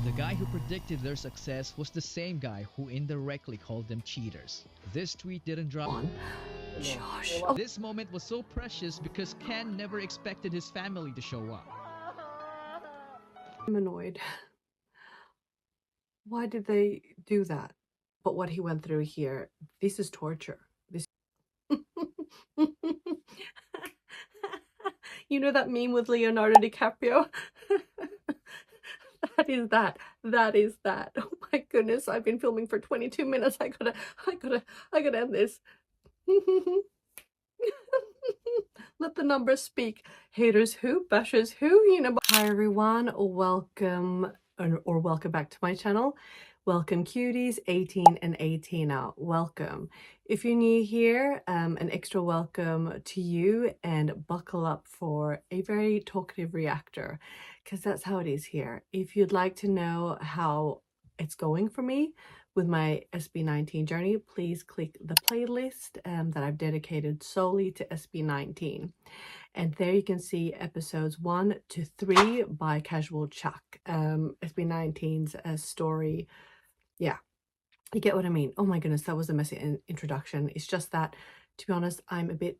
The guy who predicted their success was the same guy who indirectly called them cheaters. This tweet didn't drop on. Josh. This moment was so precious because Ken never expected his family to show up. I'm annoyed. Why did they do that? But what he went through here, this is torture. This You know that meme with Leonardo DiCaprio? That is that. Oh my goodness, I've been filming for 22 minutes. I gotta end this. Let the numbers speak. Haters who, bashers who, you know. Hi everyone, welcome or welcome back to my channel. Welcome kYOUties 18 and 18 out. Welcome. If you're new here, an extra welcome to you, and buckle up for a very talkative reactor, because that's how it is here. If you'd like to know how it's going for me with my SB19 journey, please click the playlist that I've dedicated solely to SB19. And there you can see episodes 1 to 3 by Casual Chuck, SB19's story. Yeah, you get what I mean. Oh my goodness, that was a messy introduction. It's just that, to be honest, I'm a bit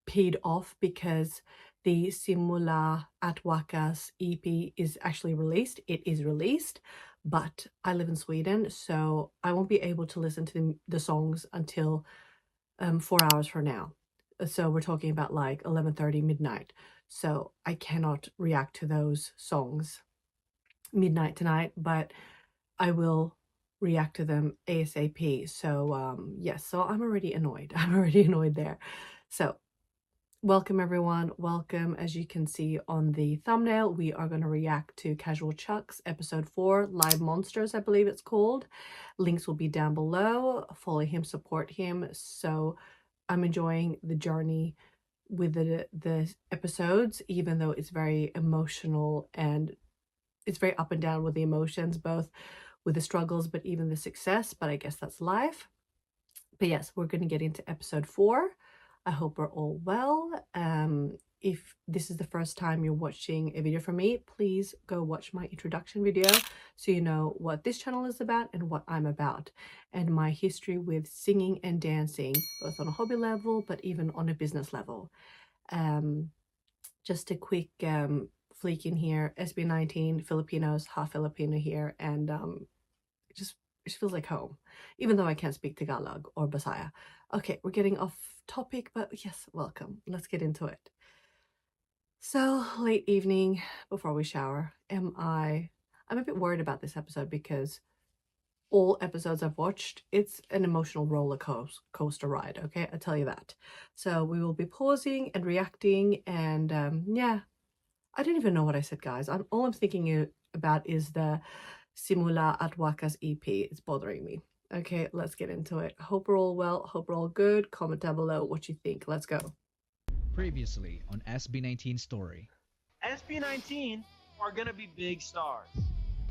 peed off because the Simula at Wakas EP is actually released. It is released, but I live in Sweden, so I won't be able to listen to the songs until 4 hours from now. So we're talking about like 11:30 midnight. So I cannot react to those songs midnight tonight, but I will react to them ASAP. So yes, so I'm already annoyed. I'm already annoyed there. So welcome everyone. Welcome. As you can see on the thumbnail, we are going to react to Casual Chuck's episode 4, Live Monsters, I believe it's called. Links will be down below. Follow him, support him. So I'm enjoying the journey with the episodes, even though it's very emotional and it's very up and down with the emotions, both with the struggles, but even the success. But I guess that's life. But yes, we're going to get into episode 4. I hope we're all well. If this is the first time you're watching a video from me, please go watch my introduction video so you know what this channel is about and what I'm about, and my history with singing and dancing, both on a hobby level but even on a business level. Just a quick fleek in here, SB19 Filipinos, half Filipino here, and it just feels like home, even though I can't speak Tagalog or Bisaya. Okay, we're getting off topic, but yes, welcome. Let's get into it. So, late evening before we shower. I'm a bit worried about this episode because all episodes I've watched, it's an emotional roller coaster ride, okay? I tell you that. So we will be pausing and reacting, and yeah, I don't even know what I said, guys. All I'm thinking about is the Simula at Wakas EP. It's bothering me. Okay, let's get into it. Hope we're all well. Hope we're all good. Comment down below what you think. Let's go. Previously on SB19 Story. SB19 are gonna be big stars.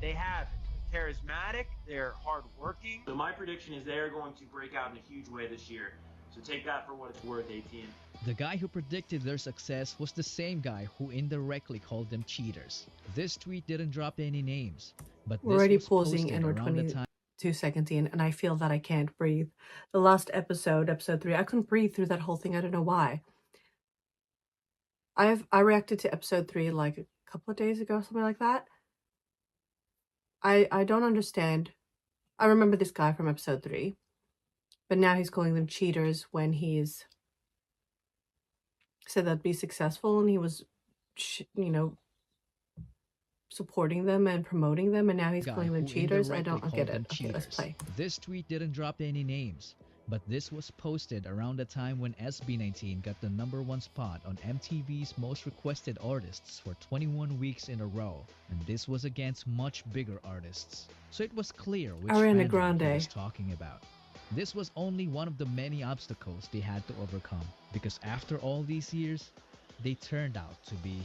They have it. They're charismatic, they're hardworking. So my prediction is they're going to break out in a huge way this year. So take that for what it's worth, 18. The guy who predicted their success was the same guy who indirectly called them cheaters. This tweet didn't drop any names, but we're already pausing and we're 22 seconds in, and I feel that I can't breathe. The last episode 3, I couldn't breathe through that whole thing. I don't know why. I reacted to episode 3 like a couple of days ago, something like that. I don't understand. I remember this guy from episode 3, but now he's calling them cheaters when he's said that'd be successful, and he was, you know, supporting them and promoting them, and now he's calling them cheaters. I don't get it. Okay, let's play. This tweet didn't drop any names, but this was posted around the time when SB19 got the #1 spot on MTV's Most Requested Artists for 21 weeks in a row, and this was against much bigger artists. So it was clear which Ariana fandom Grande he was talking about. This was only one of the many obstacles they had to overcome, because after all these years, they turned out to be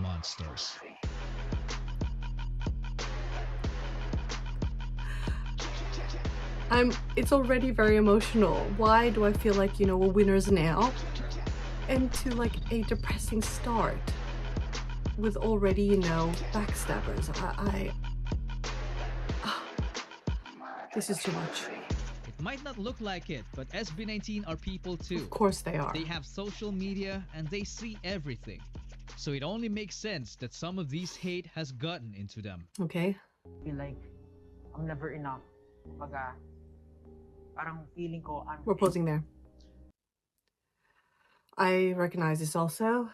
monsters. It's already very emotional. Why do I feel like, you know, we're winners now? And to like a depressing start. with already, you know, backstabbers. This is too much. It might not look like it, but SB19 are people too. Of course they are. They have social media and they see everything. So it only makes sense that some of these hate has gotten into them. Okay. Feel like I'm never enough. Baga, parang feeling ko I'm... We're pausing there. I recognize this also.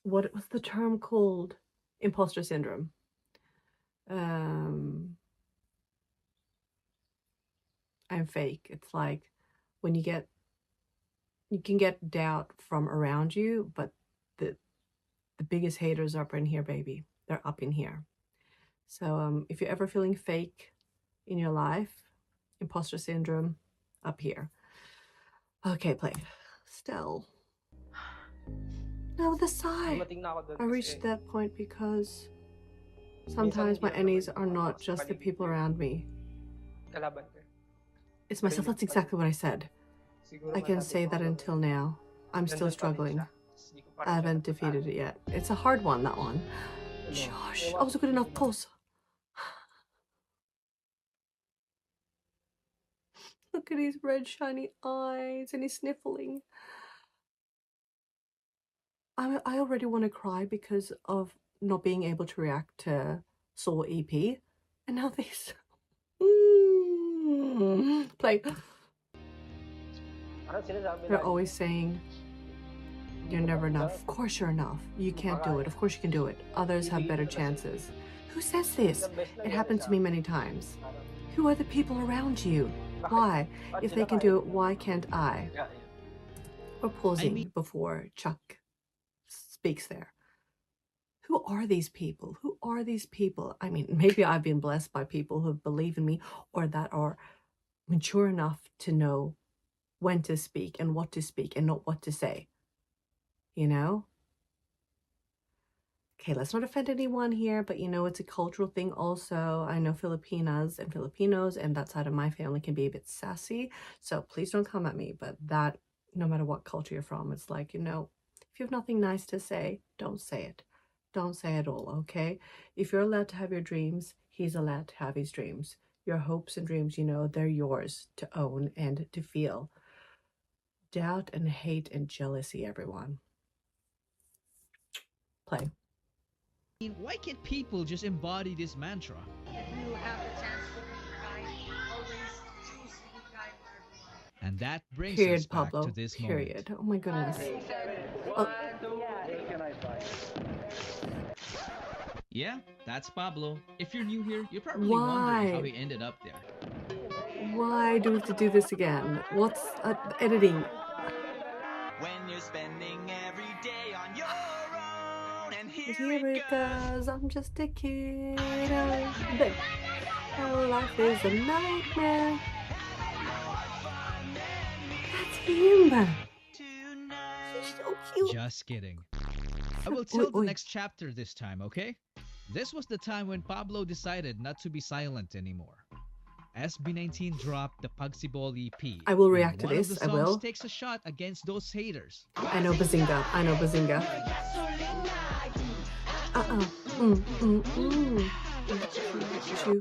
What was the term called? Imposter syndrome. I'm fake. It's like when you can get doubt from around you, but the biggest haters are up in here, baby. They're up in here. So if you're ever feeling fake in your life, imposter syndrome, up here. Okay, play. Still. No, the sigh. I reached that point because sometimes my enemies are not just the people around me. It's myself. That's exactly what I said. I can say that until now. I'm still struggling. I haven't defeated it yet. It's a hard one, that one. Josh, I was a good enough pose. Look at his red shiny eyes and he's sniffling. I already want to cry because of not being able to react to Soul EP. And now this. Play. They're always saying, you're never enough. Of course you're enough. You can't do it. Of course you can do it. Others have better chances. Who says this? It happened to me many times. Who are the people around you? Why? If they can do it, why can't I? We're pausing before Chuck speaks there. Who are these people? Who are these people? I mean, maybe I've been blessed by people who believe in me or that are mature enough to know when to speak and what to speak and not what to say. You know? Okay, let's not offend anyone here, but you know, it's a cultural thing also. I know Filipinas and Filipinos and that side of my family can be a bit sassy. So please don't come at me, but that, no matter what culture you're from, it's like, you know, if you have nothing nice to say, don't say it. Don't say it all, okay? If you're allowed to have your dreams, he's allowed to have his dreams. Your hopes and dreams, you know, they're yours to own and to feel. Doubt and hate and jealousy, everyone. Play. Why can't people just embody this mantra? If you have the chance to be kind, always choose to be kind to everyone. And that brings Period, us back Pablo. to this Period. moment. Oh my goodness. Oh. Yeah, that's Pablo. If you're new here, you're probably Why? wondering how he ended up there. Why do we have to do this again? What's editing? When you're spending every day on your own, and Here it goes. I'm just a kid. Oh, life is a nightmare. That's him. He's so cute. Just kidding. I will tell the next chapter this time, okay? This was the time when Pablo decided not to be silent anymore. SB19 dropped the Pagsibol EP. I will react to one this. Of the I will. songs takes a shot against those haters. I know Bazinga. I know Bazinga.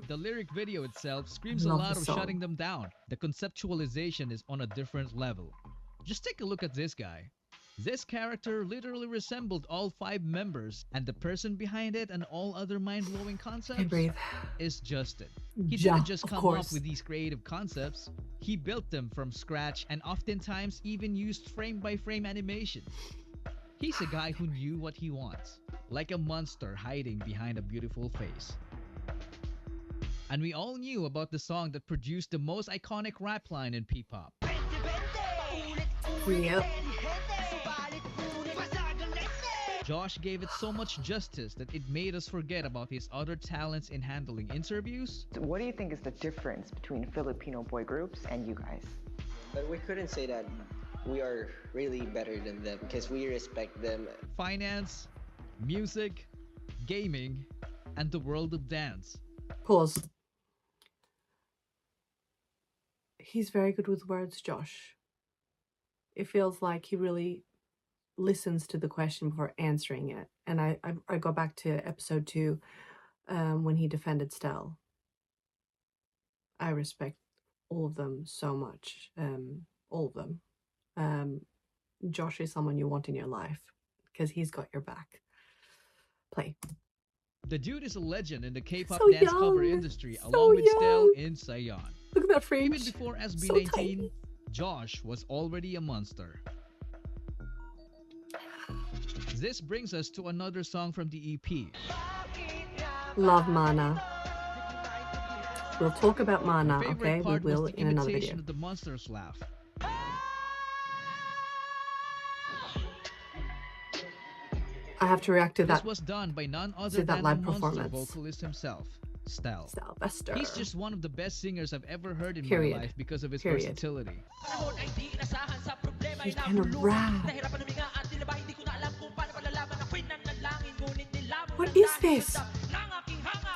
The lyric video itself screams a Love lot the of song. shutting them down. The conceptualization is on a different level. Just take a look at this guy. This character literally resembled all 5 members, and the person behind it and all other mind-blowing concepts is Justin. He didn't just come up with these creative concepts, he built them from scratch and oftentimes even used frame-by-frame animation. He's a guy who knew what he wants, like a monster hiding behind a beautiful face. And we all knew about the song that produced the most iconic rap line in P-pop. Yep. Josh gave it so much justice that it made us forget about his other talents in handling interviews. What do you think is the difference between Filipino boy groups and you guys? But we couldn't say that we are really better than them because we respect them. Finance, music, gaming, and the world of dance. Pause. He's very good with words, Josh. It feels like he really listens to the question before answering it. And I go back to episode 2 when he defended Stell. I respect all of them so much. All of them. Josh is someone you want in your life because he's got your back. Play. The dude is a legend in the K-pop So dance cover young, industry, so along with Stell young. in Sayon. Look at that fringe. Even before So SB19, tiny. Josh was already a monster. This brings us to another song from the EP. Love Mana. We'll talk about Mana, My favorite okay? We part will was the in another imitation video. of the monster's laugh. I have to react to that. This was done by none other that than the live monster performance. vocalist himself, Stell. Sylvester. He's just one of the best singers I've ever heard in Period. my life because of his Period. versatility. He's kind of rap. What is this? I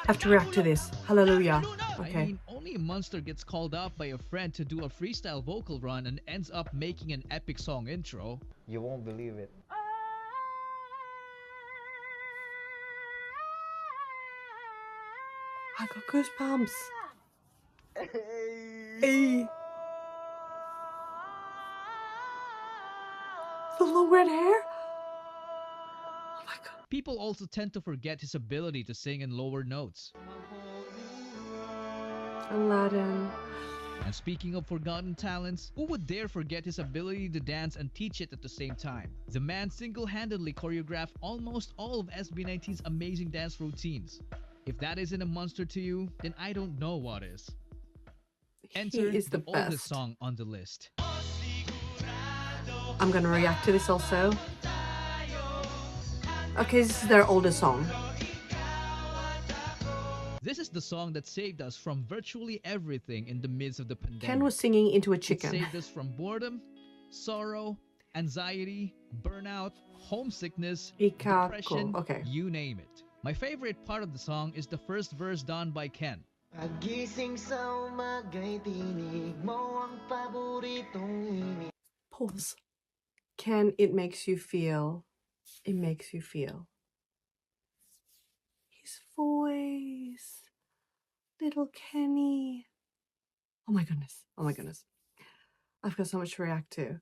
have to react to this. Hallelujah. Okay. I mean, only a monster gets called up by a friend to do a freestyle vocal run and ends up making an epic song intro. You won't believe it. I got goosebumps. Hey. The little red hair? Oh my god. People also tend to forget his ability to sing in lower notes. Aladdin. And speaking of forgotten talents, who would dare forget his ability to dance and teach it at the same time? The man single-handedly choreographed almost all of SB19's amazing dance routines. If that isn't a monster to you, then I don't know what is. Enter He is the oldest best. song on the list. I'm gonna react to this also. Okay, this is their oldest song. This is the song that saved us from virtually everything in the midst of the pandemic. Ken was singing into a It chicken. saved us from boredom, sorrow, anxiety, burnout, homesickness, Ikako. depression, Okay. you name it. My favorite part of the song is the first verse done by Ken. Pagising sa umaga'y tinig mo ang paboritong inig. Pause. Ken, it makes you feel. It makes you feel. His voice. Little Kenny. Oh my goodness. Oh my goodness. I've got so much to react to.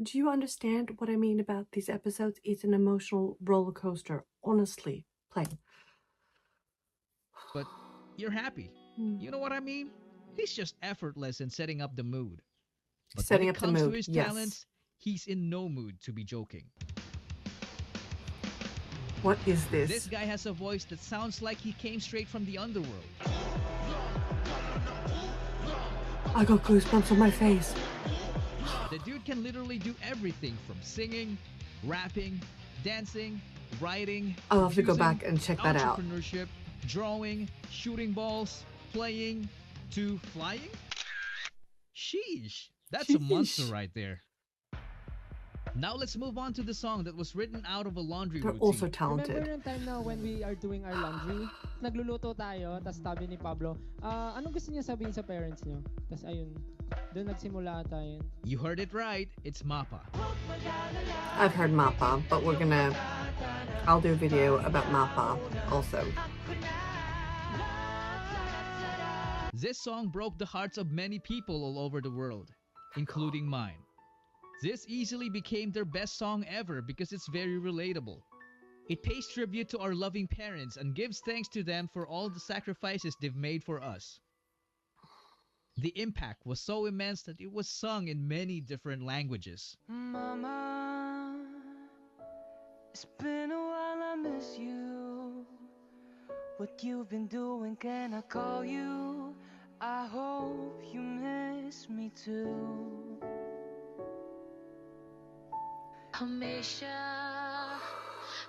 Do you understand what I mean about these episodes? It's an emotional roller coaster. Honestly. Play. But you're happy. You know what I mean? He's just effortless in setting up the mood. But Setting when up it the comes mood, to his yes. talents, he's in no mood to be joking. What is this? This guy has a voice that sounds like he came straight from the underworld. I got goosebumps on my face. The dude can literally do everything from singing, rapping, dancing, writing, I'll have to go producing, back and check that out. entrepreneurship, drawing, shooting balls, playing, to flying. Sheesh, that's a monster Sheesh. right there. Now let's move on to the song that was written out of a laundry They're routine. also Remember talented. yung time na when we are doing our laundry, nagluluto tayo, tas sabi ni Pablo, anong gusto niya sabihin sa parents niyo? Tas ayun, doon nagsimula tayo. You heard it right, it's MAPA. I've heard Mappa, but I'll do a video about Mappa also. This song broke the hearts of many people all over the world, including mine. This easily became their best song ever because it's very relatable. It pays tribute to our loving parents and gives thanks to them for all the sacrifices they've made for us. The impact was so immense that it was sung in many different languages. Mama, it's been a while, I miss you. What you've been doing, can I call you? I hope you miss me too. हमेशा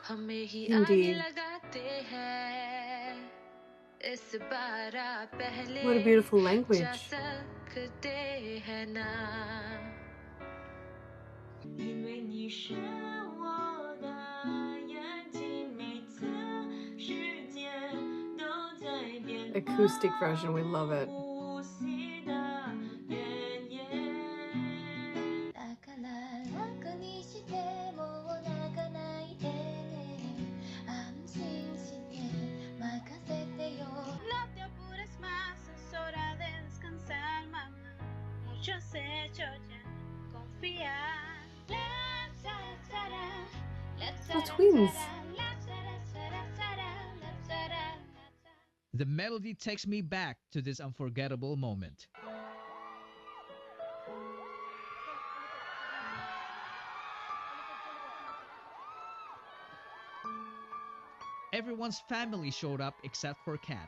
हमें ही Indeed. आगे लगाते हैं इस बार पहले What a beautiful language. जा सकते हैं ना因为你是我的眼睛每次世界都在变 Acoustic version, we love it. 呼吸的原野 They're twins. The melody takes me back to this unforgettable moment. Everyone's family showed up except for Ken.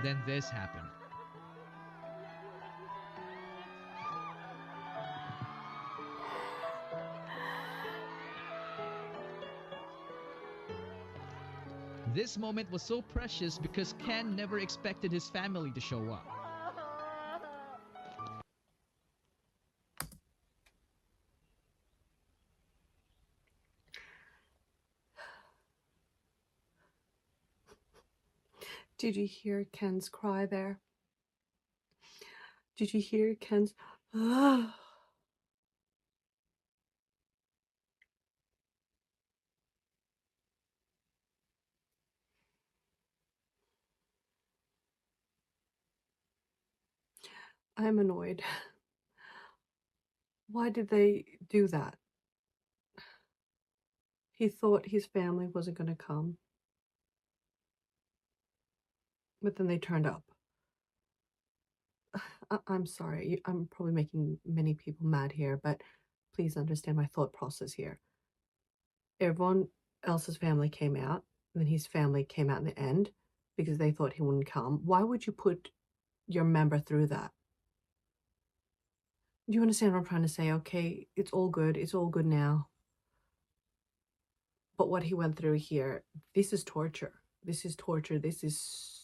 Then this happened. This moment was so precious because Ken never expected his family to show up. Did you hear Ken's cry there? Did you hear Ken's... I'm annoyed. Why did they do that? He thought his family wasn't going to come. But then they turned up. I'm sorry. I'm probably making many people mad here, but please understand my thought process here. Everyone else's family came out, and then his family came out in the end because they thought he wouldn't come. Why would you put your member through that? Do you understand what I'm trying to say? Okay, it's all good. It's all good now. But what he went through here, this is torture. This is torture. This is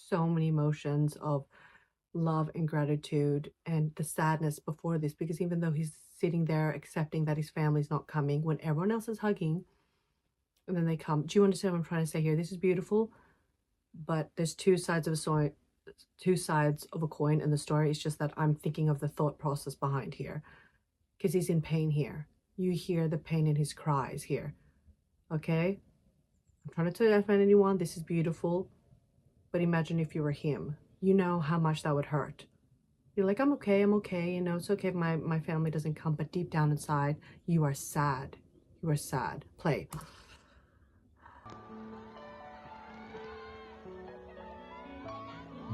so many emotions of love and gratitude and the sadness before this, because even though he's sitting there accepting that his family's not coming when everyone else is hugging, and then they come. Do you understand what I'm trying to say here? This is beautiful, but there's two sides of a coin in the story. It's just that I'm thinking of the thought process behind here, because he's in pain here. You hear the pain in his cries here. Okay? I'm trying to offend anyone. This is beautiful. But imagine if you were him. You know how much that would hurt. You're like, I'm okay, you know, it's okay if my family doesn't come, but deep down inside, you are sad. You are sad. Play.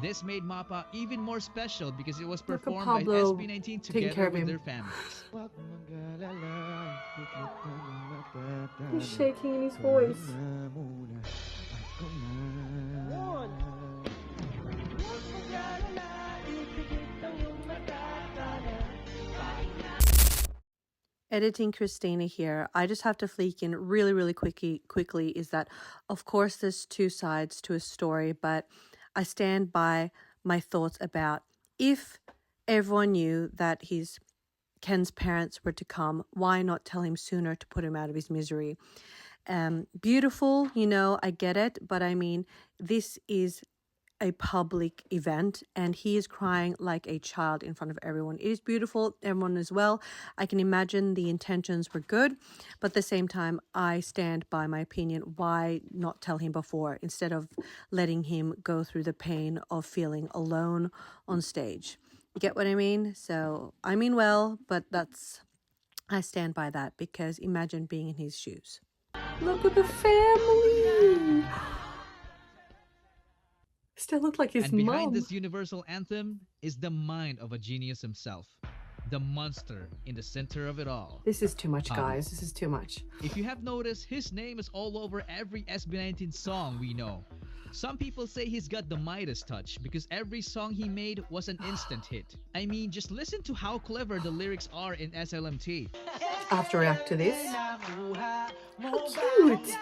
This made Mappa even more special because it was Look at performed by Pablo SB19 taking care together of with him. their families. He's shaking in his voice. Editing Kristina here. I just have to fleek in really quickly is that, of course, there's two sides to a story, but I stand by my thoughts about if everyone knew that Ken's parents were to come, why not tell him sooner to put him out of his misery? Beautiful, you know, I get it, but I mean, this is a public event and he is crying like a child in front of everyone. It is beautiful, everyone as well. I can imagine the intentions were good, but at the same time, I stand by my opinion. Why not tell him before instead of letting him go through the pain of feeling alone on stage? You get what I mean? So I mean well, but I stand by that because imagine being in his shoes. Look at the family. Still look like his And behind mom. this universal anthem is the mind of a genius himself, the monster in the center of it all. This is too much, Pablo. guys. This is too much. If you have noticed, his name is all over every SB19 song we know. Some people say he's got the Midas touch because every song he made was an instant hit. I mean, just listen to how clever the lyrics are in SLMT. I have to react to this. How cute!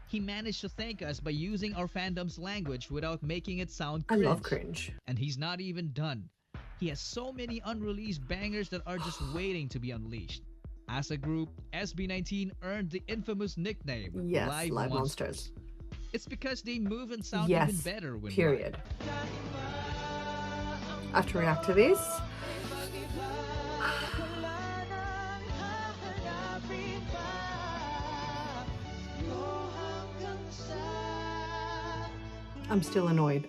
He managed to thank us by using our fandom's language without making it sound I cringe. love cringe. And he's not even done. He has so many unreleased bangers that are just waiting to be unleashed. As a group, SB19 earned the infamous nickname Yes, Live Live Monsters. It's because they move and sound Yes, even better when period. live. I have to react to this. I'm still annoyed.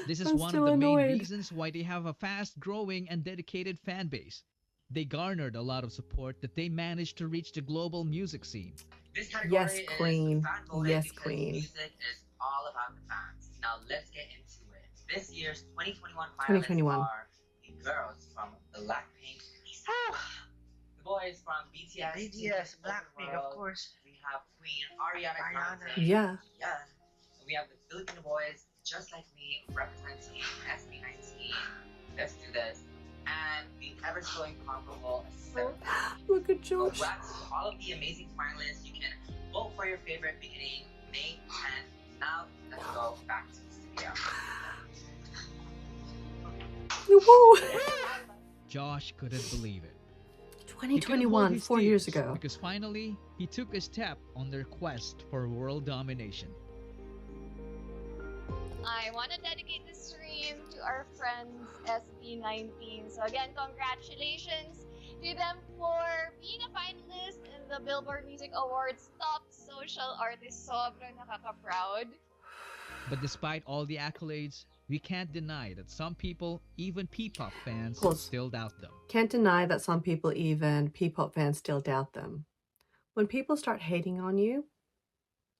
This is I'm one of still the main annoyed. reasons why they have a fast-growing and dedicated fan base. They garnered a lot of support that they managed to reach the global music scene. This category Yes, is queen. fan voted Yes, because queen. music is all about the fans. Now let's get into it. This year's 2021 finalists 2021. are the girls from Blackpink, the boys from BTS, BTS, Blackpink, of course. We have Queen Ariana Grande. Yeah. Yeah. We have the Filipino boys, just like me, representing SB19. Let's do this. And the ever so incomparable 7. Look at Josh. Congrats to all of the amazing finalists. You can vote for your favorite beginning May 10th. Now let's go back to the studio. Woo! Josh couldn't believe it. He 2021, couldn't hold 4 his years tears ago. Because finally, he took a step on their quest for world domination. I want to dedicate this stream to our friends SB19. So again, congratulations to them for being a finalist in the Billboard Music Awards Top Social Artist. Sobrang nakaka-proud. But despite all the accolades, we can't deny that some people, even P-pop fans, Pause. still doubt them. Can't deny that some people, even P-pop fans, still doubt them. When people start hating on you,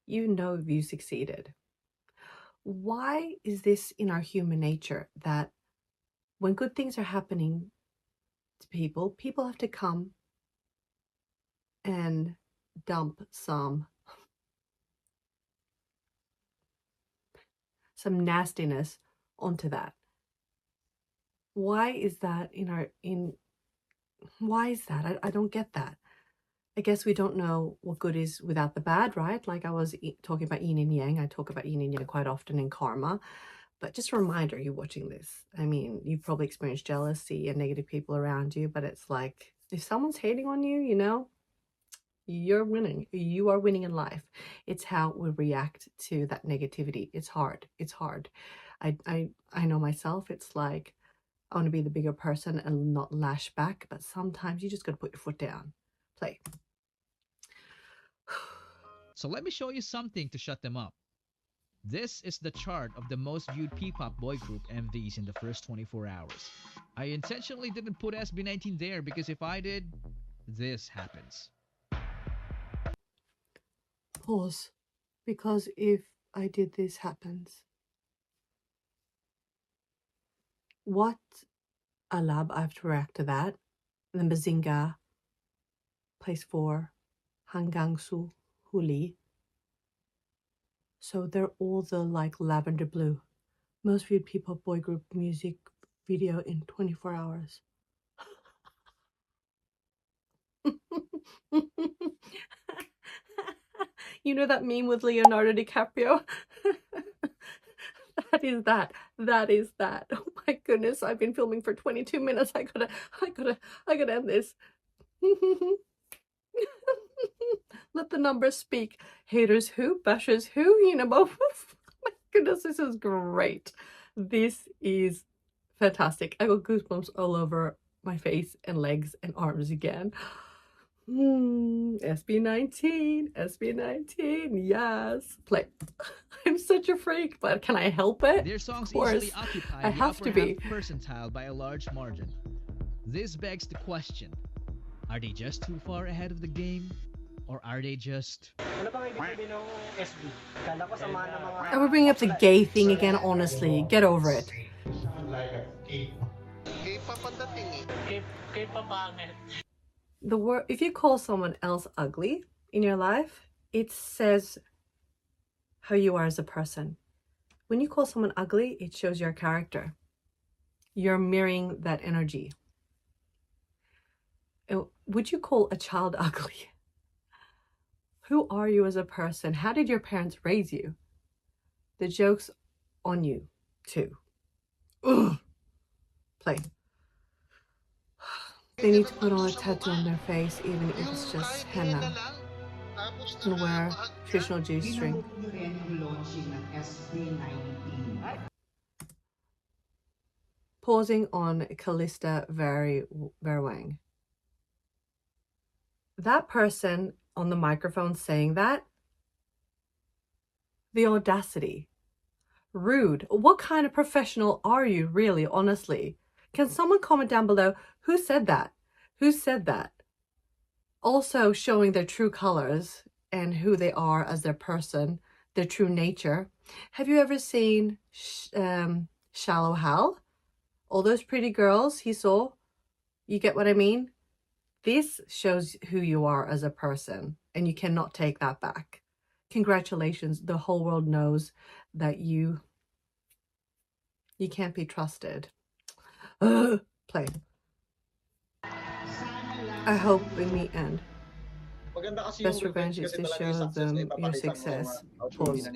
you know you succeeded. Why is this in our human nature that when good things are happening to people, people have to come and dump some nastiness onto that? Why is that why is that? I don't get that. I guess we don't know what good is without the bad, right? Like I was talking about yin and yang. I talk about yin and yang quite often in karma. But just a reminder, you watching this. I mean, you've probably experienced jealousy and negative people around you, but it's like, if someone's hating on you, you know, you're winning. You are winning in life. It's how we react to that negativity. It's hard. It's hard. I know myself. It's like, I want to be the bigger person and not lash back, but sometimes you just got to put your foot down. Play. So let me show you something to shut them up. This is the chart of the most viewed P-pop boy group MVs in the first 24 hours. I intentionally didn't put SB19 there because if I did, this happens. Pause. Because if I did, this happens. What a lab I have to react to that. And then Bazinga, place 4, Hangangsu, Huli. So they're all the like lavender blue. Most viewed P-pop boy group music video in 24 hours. You know that meme with Leonardo DiCaprio? That is that. That is that. Oh my goodness, I've been filming for 22 minutes. I gotta end this. Let the numbers speak. Haters who, bashers who, you know, both. Oh my goodness, this is great. This is fantastic. I got goosebumps all over my face and legs and arms again. SB19, SB19, yes. Play. I'm such a freak, but can I help it? Their songs Of course, easily occupy I the have upper to be. half percentile by a large margin. This begs the question, are they just too far ahead of the game? Or are they just... And we're bringing up the gay thing again, honestly. Get over it. The word, if you call someone else ugly in your life, it says how you are as a person. When you call someone ugly, it shows your character. You're mirroring that energy. Would you call a child ugly? Who are you as a person? How did your parents raise you? The joke's on you, too. Ugh. Play. They need to put on a tattoo on their face, even if it's just henna. And wear traditional G-string. Pausing on Callista Verwang. That person on the microphone saying that, the audacity. rude. What kind of professional are you, really, honestly? Can someone comment down below who said that? Who said that? Also showing their true colors and who they are as their person, their true nature. Have you ever seen Shallow Hal? All those pretty girls he saw? You get what I mean? This shows who you are as a person, and you cannot take that back. Congratulations. The whole world knows that you can't be trusted. Play. I hope in the end. Best revenge is to show them your success. Pause.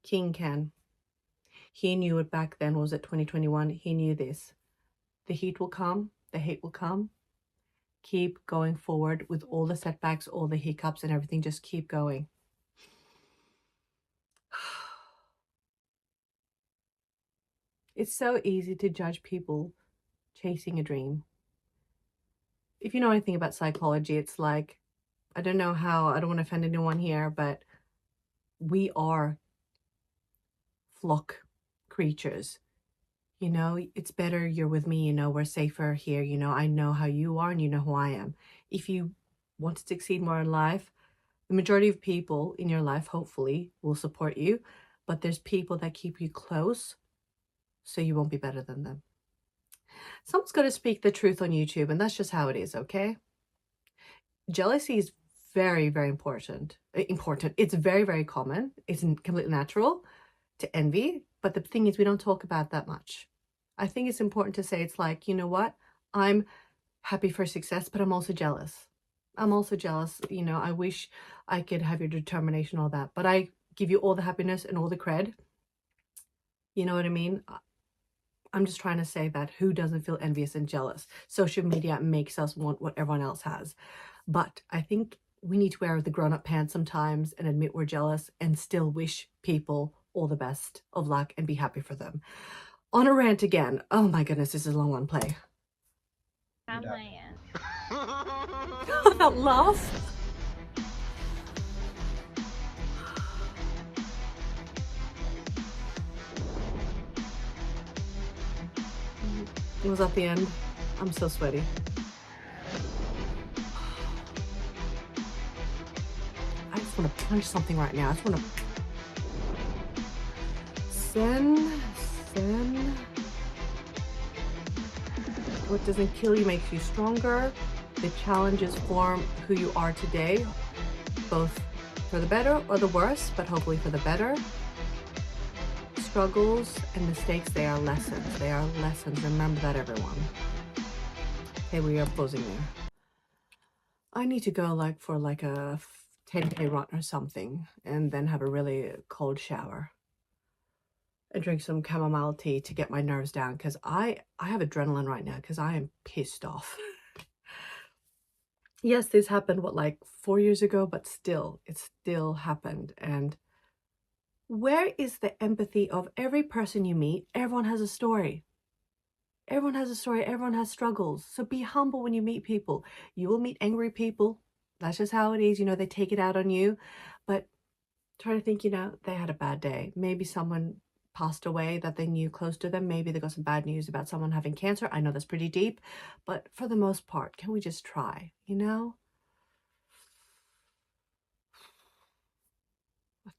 King Ken. He knew it back then. Was it 2021? He knew this. The heat will come. The hate will come. Keep going forward with all the setbacks, all the hiccups and everything. Just keep going. It's so easy to judge people chasing a dream. If you know anything about psychology, it's like, I don't know how, I don't want to offend anyone here, but we are flock creatures. You know, it's better you're with me, you know, we're safer here, you know, I know how you are and you know who I am. If you want to succeed more in life, the majority of people in your life, hopefully, will support you, but there's people that keep you close, so you won't be better than them. Someone's got to speak the truth on YouTube, and that's just how it is, okay? Jealousy is very, very important. It's very, very common. It's completely natural to envy, but the thing is we don't talk about that much. I think it's important to say, it's like, you know what? I'm happy for success, but I'm also jealous. I'm also jealous. You know, I wish I could have your determination, all that, but I give you all the happiness and all the cred. You know what I mean? I'm just trying to say that who doesn't feel envious and jealous? Social media makes us want what everyone else has. But I think we need to wear the grown-up pants sometimes and admit we're jealous and still wish people all the best of luck and be happy for them. On a rant again. Oh my goodness, this is a long one. Play. That laugh. It was at the end. I'm so sweaty. I just want to punch something right now. I just want to... Sen. What doesn't kill you makes you stronger. The challenges form who you are today, both for the better or the worse, but hopefully for the better. Struggles and mistakes, they are lessons. They are lessons. Remember that, everyone. Okay, we are closing there. I need to go for a 10K run or something, and then have a really cold shower and drink some chamomile tea to get my nerves down, because I have adrenaline right now because I am pissed off. Yes, this happened, 4 years ago, but still, it still happened. And where is the empathy of every person you meet? Everyone has a story. Everyone has a story. Everyone has struggles. So be humble when you meet people. You will meet angry people. That's just how it is. You know, they take it out on you. But try to think, you know, they had a bad day. Maybe someone passed away that they knew close to them. Maybe they got some bad news about someone having cancer. I know that's pretty deep. But for the most part, can we just try, you know?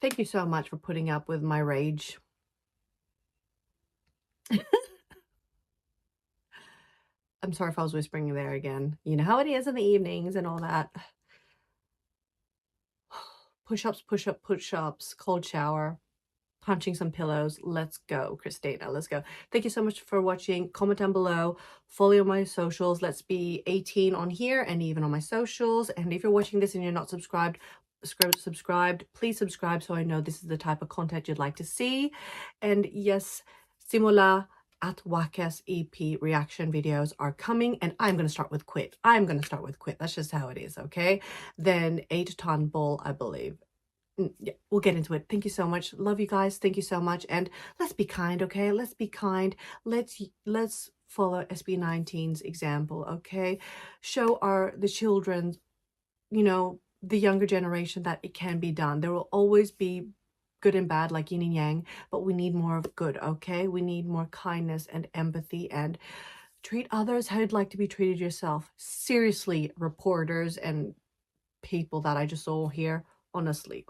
Thank you so much for putting up with my rage. I'm sorry if I was whispering there again. You know how it is in the evenings and all that. Push-ups, push-up, push-ups, cold shower, punching some pillows. Let's go, Kristina. Let's go. Thank you so much for watching. Comment down below. Follow my socials. Let's be 18 on here and even on my socials. And if you're watching this and you're not subscribed, please subscribe so I know this is the type of content you'd like to see. And yes, Simula at Wakas EP reaction videos are coming, and I'm going to start with Quit. That's just how it is, okay? Then 8-ton ball, I believe. Yeah, we'll get into it. Thank you so much. Love you guys. Thank you so much. And let's be kind, okay? Let's be kind. Let's follow SB19's example, okay? Show the children, you know, the younger generation that it can be done. There will always be good and bad, like yin and yang, but we need more of good, okay? We need more kindness and empathy, and treat others how you'd like to be treated yourself. Seriously, reporters and people that I just saw here, honestly.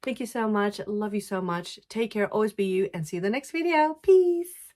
Thank you so much. Love you so much. Take care. Always be you, and see you in the next video. Peace.